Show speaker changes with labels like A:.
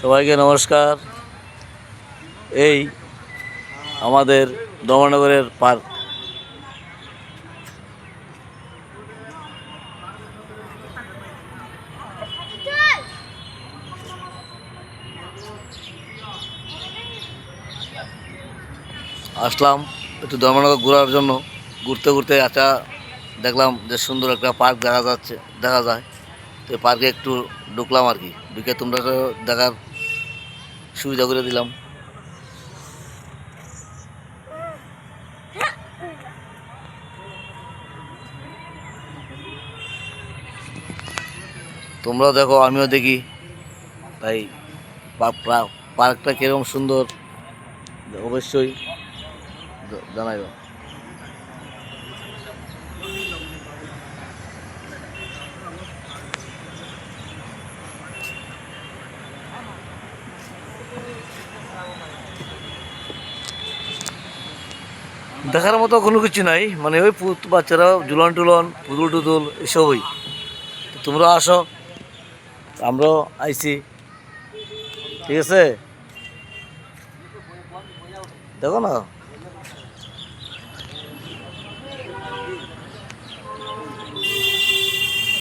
A: সবাইকে নমস্কার। এই আমাদের দমনগরের পার্ক। আসলাম একটু ধর্মনগর ঘোরার জন্য। ঘুরতে ঘুরতে আচ্ছা দেখলাম যে সুন্দর একটা পার্ক দেখা যায়। তো পার্কে একটু ঢুকলাম আর কি। ঢুকে তোমরা তো দেখার সুবিধা করে দিলাম। তোমরাও দেখো, আমিও দেখি। তাই পার্কটা কীরকম সুন্দর অবশ্যই জানাইও। দেখার মতো কোনো কিছু নাই, মানে ওই বাচ্চারা ঝুলন টুলন পুতুল টুতুল এসবই। তোমরা আসো, আমরাও আইছি, ঠিক আছে? দেখো না।